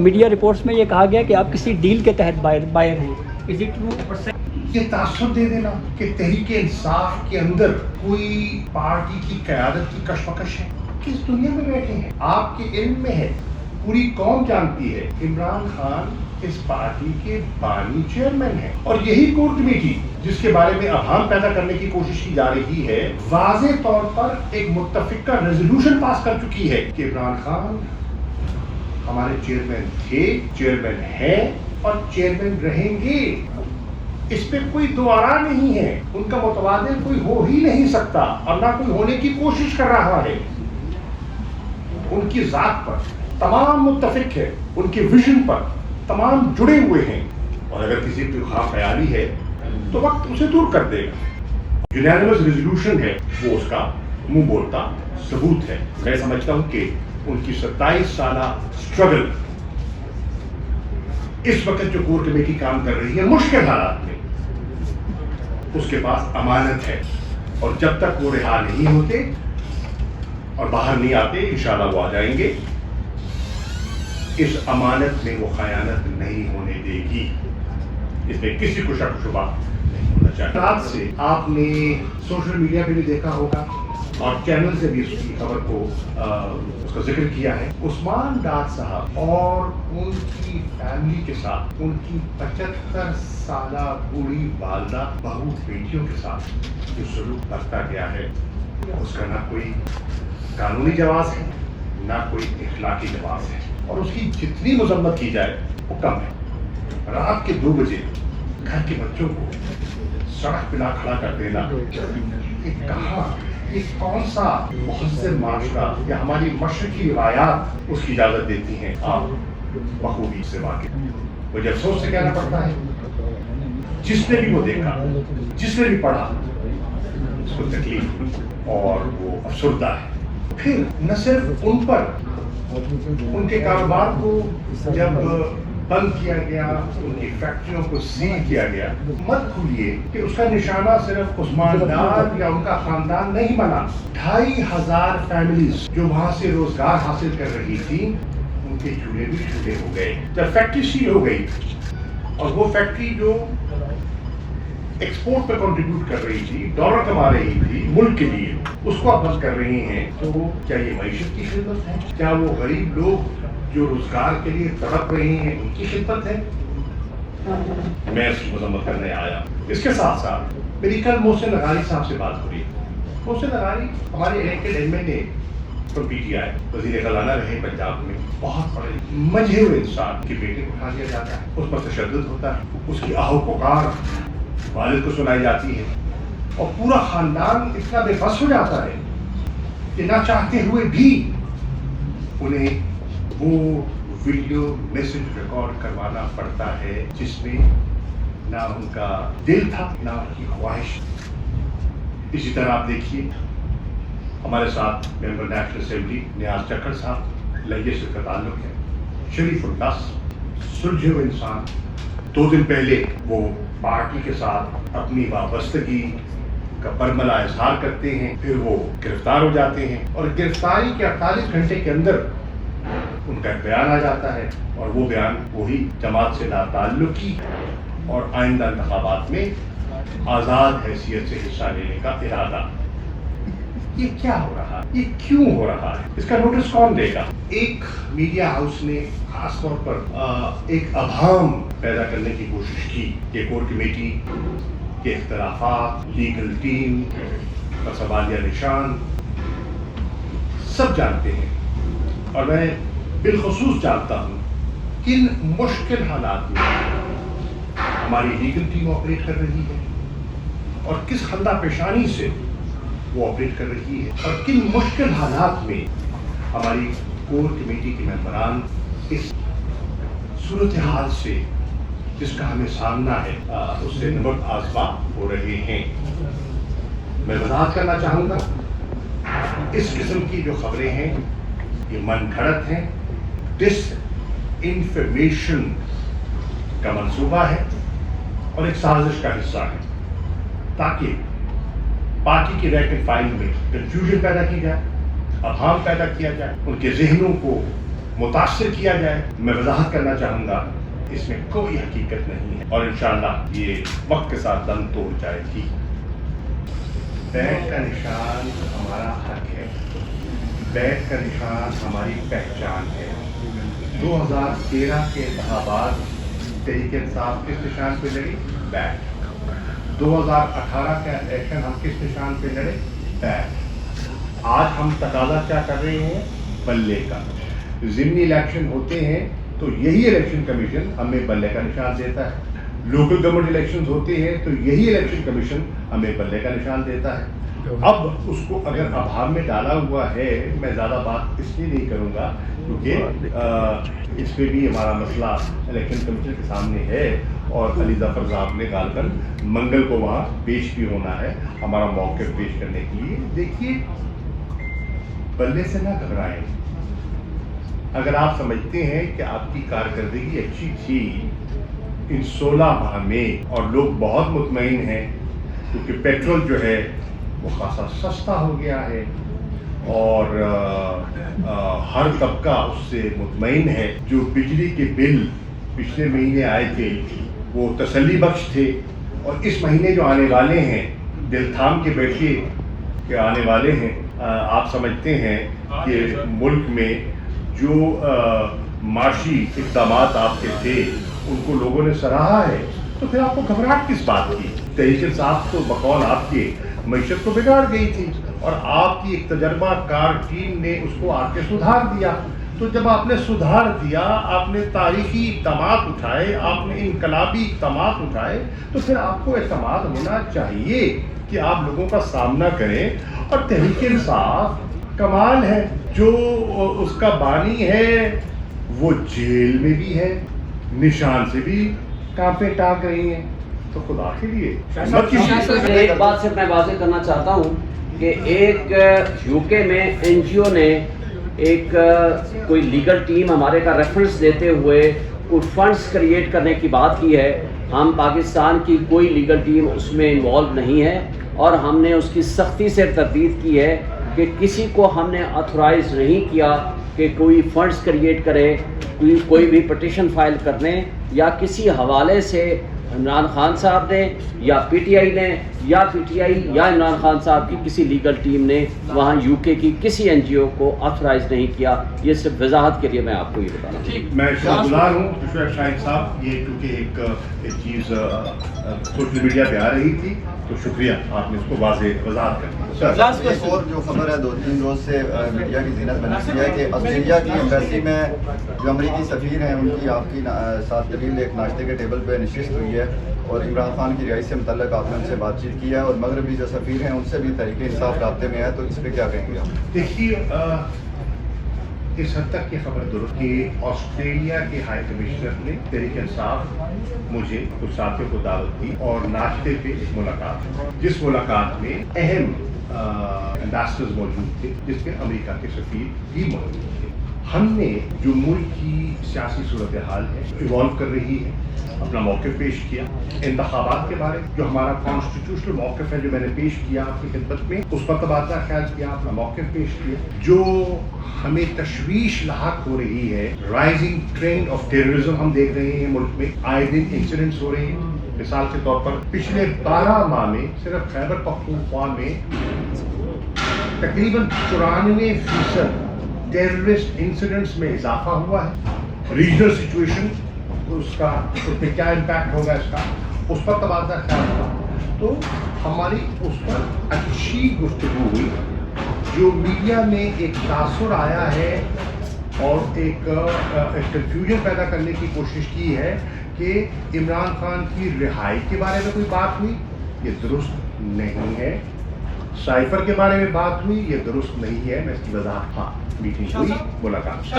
Media reports میں یہ کہا گیا کہ آپ کسی ڈیل کے تحت بائر ہیں. Is it true? یہ تاثر دے دینا کہ تحریک انصاف کے اندر کوئی پارٹی کی قیادت کی کشمکش ہے. کس دنیا میں بیٹھے ہیں؟ آپ کے علم میں ہے، پوری قوم جانتی ہے عمران خان اس پارٹی کے بانی چیئرمین ہیں، اور یہی کور کمیٹی جس کے بارے میں ابہام پیدا کرنے کی کوشش کی جا رہی ہے واضح طور پر ایک متفقہ ریزولوشن پاس کر چکی ہے کہ عمران خان ہمارے چیئرمین تھے، چیئرمین ہیں اور چیئرمین رہیں گے. اس پہ کوئی دو آرا نہیں ہے. ان کا متبادل کوئی ہو ہی نہیں سکتا اور نہ کوئی ہونے کی کوشش کر رہا ہے. ان کی ذات پر تمام متفق ہے، ان کے ویژن پر تمام جڑے ہوئے ہیں، اور اگر کسی کی خواہ خیالی ہے تو وقت اسے دور کر دے گا. یونانیمس ریزولوشن ہے، وہ اس کا منہ بولتا ثبوت ہے. میں سمجھتا ہوں کہ ان کی 27 سالہ اسٹرگل اس وقت جو کور کمیٹی کام کر رہی ہے مشکل حالات میں، اس کے پاس امانت ہے، اور جب تک وہ رہا نہیں ہوتے اور باہر نہیں آتے، انشاءاللہ وہ آ جائیں گے، اس امانت میں وہ خیانت نہیں ہونے دے گی. اس میں کسی کو شک شبہ نہیں ہونا چاہیے. رات سے آپ نے سوشل میڈیا پہ بھی دیکھا ہوگا اور چینل سے بھی اس کی خبر کو اس کا ذکر کیا ہے. عثمان ڈار صاحب اور ان کی فیملی کے ساتھ، ان کی 75 سالہ بوڑھی والدہ بہو بیٹیوں کے ساتھ جو سلوک برتا گیا ہے، اس کا نہ کوئی قانونی جواز ہے نہ کوئی اخلاقی جواز ہے، اور اس کی جتنی مذمت کی جائے وہ کم ہے. رات کے 2 بجے گھر کے بچوں کو سڑک پہ لا کھڑا کر دینا، یہ کہاں، یہ کون سا مہذب معاشرہ یا ہماری مشرقی روایات اس کی اجازت دیتی ہیں؟ آپ بخوبی سے واقف. مجھے افسوس سے کہنا پڑتا ہے، جس نے بھی وہ دیکھا، جس نے بھی پڑھا، اس کو تکلیف اور وہ افسردہ ہے. پھر نہ صرف ان پر، ان کے کاروبار کو جب بند کیا گیا، ان کی فیکٹریوں کو سیل کیا گیا، مت بھولیے کہ اس کا نشانہ صرف عثمان ڈار یا ان کا خاندان نہیں بنا. 2500 فیملیز جو وہاں سے روزگار حاصل کر رہی تھی، ان کے چولہے بھی چھوٹے ہو گئے جب فیکٹری سیل ہو گئی. اور وہ فیکٹری جو ایکسپورٹ پہ کنٹریبیوٹ کر رہی تھی، ڈالر کما رہی تھی ملک کے لیے، اس کو آپ بند کر رہے ہیں. تو کیا یہ معیشت کی خدمت ہے؟ کیا وہ غریب لوگ جو روزگار کے لیے تڑپ رہے ہیں ان کی خدمت ہے؟ میں اس کی مذمت کرنے آیا. اس کے ساتھ ساتھ میری کل محسن نغاری صاحب سے بات ہو رہی. محسن نغاری ہمارے elected M L A from P T I, وزیر خزانہ رہے پنجاب میں. بہت بڑے مجھے ہوئے انسان کے بیٹے کو اٹھا دیا جاتا ہے، اس پر تشدد ہوتا ہے، اس کی آہو پکار والد کو سنائی جاتی ہے، اور پورا خاندان اتنا بے بس ہو جاتا ہے کہ نہ چاہتے ہوئے بھی انہیں وہ ویڈیو میسج ریکارڈ کروانا پڑتا ہے جس میں نہ ان کا دل تھا نہ ان کی خواہش. اسی طرح آپ دیکھیے ہمارے ساتھ ممبر نیشنل اسمبلی نیاز چکر صاحب، لہجے سے کا تعلق ہے، شریف النفس، سلجھے ہوئے انسان. 2 دن پہلے وہ پارٹی کے ساتھ اپنی وابستگی کا برملا اظہار کرتے ہیں، پھر وہ گرفتار ہو جاتے ہیں، اور گرفتاری کے 48 گھنٹے کے اندر ان کا ایک بیان آ جاتا ہے، اور وہ بیان وہی جماعت سے لا تعلقی اور آئندہ انتخابات میں آزاد حیثیت سے حصہ لینے کا ارادہ. یہ کیا ہو رہا ہے؟ یہ کیوں ہو رہا ہے؟ اس کا نوٹس کون دے گا؟ ایک میڈیا ہاؤس نے خاص طور پر ایک ابہام پیدا کرنے کی کوشش کی کہ کور کمیٹی کے اختلافات، لیگل ٹیم کا سوالیہ نشان سب جانتے ہیں، اور میں بالخصوص جانتا ہوں کن مشکل حالات میں ہماری لیگل ٹیم آپریٹ کر رہی ہے اور کس خندہ پیشانی سے وہ آپریٹ کر رہی ہے، اور کن مشکل حالات میں ہماری کور کمیٹی کے ممبران اس صورتحال سے جس کا ہمیں سامنا ہے اس سے نمٹ آزما ہو رہے ہیں. میں وضاحت کرنا چاہوں گا، اس قسم کی جو خبریں ہیں یہ من گھڑت ہیں، ڈس انفارمیشن کا منصوبہ ہے اور ایک سازش کا حصہ ہے تاکہ پارٹی کی رینک اینڈ فائل میں کنفیوژن پیدا کی جائے، ابہام پیدا کیا جائے، ان کے ذہنوں کو متاثر کیا جائے. میں وضاحت کرنا چاہوں گا اس میں کوئی حقیقت نہیں ہے اور انشاءاللہ یہ وقت کے ساتھ دم توڑ جائے گی. بیت کا نشان ہمارا حق ہے, بیت کا نشان ہماری پہچان ہے. 2013 کے انتخابات تحریک انصاف کس نشان پہ لڑی؟ بیت. 2018 کا الیکشن ہم کس نشان پہ لڑے؟ بیت. آج ہم تقاضا کیا کر رہے ہیں؟ بلے کا. ضمنی الیکشن ہوتے ہیں تو یہی الیکشن کمیشن ہمیں بلے کا نشان دیتا ہے. لوکل گورنمنٹ الیکشنز ہوتے ہیں تو یہی الیکشن کمیشن ہمیں بلے کا نشان دیتا ہے. اب اس کو اگر ابہام میں ڈالا ہوا ہے, میں زیادہ بات اس لیے نہیں کروں گا کیونکہ اس پہ بھی ہمارا مسئلہ الیکشن کمیشن کے سامنے ہے اور علی ظفر صاحب نے غالباً منگل کو وہاں پیش بھی ہونا ہے ہمارا موقف پیش کرنے کے لیے. دیکھیے, بلے سے نہ گھبرائیں. اگر آپ سمجھتے ہیں کہ آپ کی کارکردگی اچھی تھی ان 16 ماہ میں اور لوگ بہت مطمئن ہیں کیونکہ پیٹرول جو ہے وہ خاصا سستا ہو گیا ہے اور ہر طبقہ اس سے مطمئن ہے. جو بجلی کے بل پچھلے مہینے آئے تھے وہ تسلی بخش تھے اور اس مہینے جو آنے والے ہیں دل تھام کے بیٹھیے کہ آنے والے ہیں. آپ سمجھتے ہیں کہ ملک میں جو معاشی اقدامات آپ کے تھے ان کو لوگوں نے سراہا ہے تو پھر آپ کو گھبراہٹ کس بات کی؟ تحریک انصاف تو بقول آپ کے معیشت کو بگاڑ گئی تھی اور آپ کی ایک تجربہ کار ٹیم نے اس کو آ کے سدھار دیا. تو جب آپ نے سدھار دیا, آپ نے تاریخی اقدامات اٹھائے, آپ نے انقلابی اقدامات اٹھائے, تو پھر آپ کو اعتماد ہونا چاہیے کہ آپ لوگوں کا سامنا کریں. اور تحریک انصاف کمال ہے, جو اس کا بانی ہے وہ جیل میں بھی ہے, نشان سے بھی کانپے ٹاک رہی ہیں. تو خدا کے لیے ایک بات سے میں واضح کرنا چاہتا ہوں کہ ایک یو کے میں این جی او نے ایک کوئی لیگل ٹیم ہمارے کا ریفرنس دیتے ہوئے کوئی فنڈز کریٹ کرنے کی بات کی ہے. ہم پاکستان کی کوئی لیگل ٹیم اس میں انوالو نہیں ہے اور ہم نے اس کی سختی سے تردید کی ہے کہ کسی کو ہم نے آتھورائز نہیں کیا کہ کوئی فنڈز کریٹ کرے, کوئی بھی پٹیشن فائل کرنے یا کسی حوالے سے عمران خان صاحب نے یا پی ٹی آئی نے یا پی ٹی آئی یا عمران خان صاحب کی کسی لیگل ٹیم نے وہاں یو کے کی کسی این جی او کو آتھورائز نہیں کیا. یہ صرف وضاحت کے لیے میں آپ کو یہ بتانا چاہتا ہوں. میں شکرگزار ہوں شعیب شاہین صاحب, یہ کیونکہ ایک چیز سوشل میڈیا پہ آ رہی تھی تو شکریہ آپ نے اس کو واضح وضاحت کر دی. ایک اور جو خبر ہے 2-3 روز سے میڈیا کی زینت بنا دی ہے کہ آسٹریلیا کی ایمبیسی میں جو امریکی سفیر ہیں ان کی آپ کی ساتھ طویل ایک ناشتے کے ٹیبل پہ نشست ہوئی ہے اور عمران خان کی رہائی سے متعلق آپ نے ان سے بات چیت کی ہے اور مغربی جو سفیر ہیں ان سے بھی تحریک انصاف رابطے میں ہے, تو اس پہ کیا کہیں گے آپ؟ دیکھیے, اس حد تک یہ خبر درست کہ آسٹریلیا کے ہائی کمشنر نے تحریک انصاف مجھے کچھ ساتھیوں کو دعوت دی اور ناشتے پہ ملاقات, جس ملاقات میں اہم امبیسڈرز موجود تھے جس میں امریکہ کے سفیر بھی موجود تھے. ہم نے جو ملک کی سیاسی صورتحال ہے ایوالو کر رہی ہے اپنا موقف پیش کیا. انتخابات کے بارے جو ہمارا کانسٹیٹیوشنل موقف ہے جو میں نے پیش کیا آپ کی خدمت میں, اس پر تبادلہ خیال کیا, اپنا موقف پیش کیا. جو ہمیں تشویش لاحق ہو رہی ہے, رائزنگ ٹرینڈ آف ٹیررزم ہم دیکھ رہے ہیں ملک میں, آئے دن انسیڈنٹس ہو رہے ہیں. مثال کے طور پر پچھلے 12 ماہ میں صرف خیبر پختونخوا میں تقریباً 94% ٹیررسٹ انسیڈنٹس میں اضافہ ہوا ہے. ریجنل سچویشن اس پہ کیا امپیکٹ ہوگا اس کا, اس پر تبادلہ خیال ہوگا. تو ہماری اس پر اچھی گفتگو ہوئی. جو میڈیا میں ایک تاثر آیا ہے اور ایک کنفیوژن پیدا کرنے کی کوشش کی ہے کہ عمران خان کی رہائی کے بارے میں کوئی بات ہوئی, یہ درست نہیں ہے. سائفر کے بارے میں بات ہوئی, یہ درست نہیں ہے. میں اس کی وضاحت, ہاں میٹنگ ہوئی, ملاقات.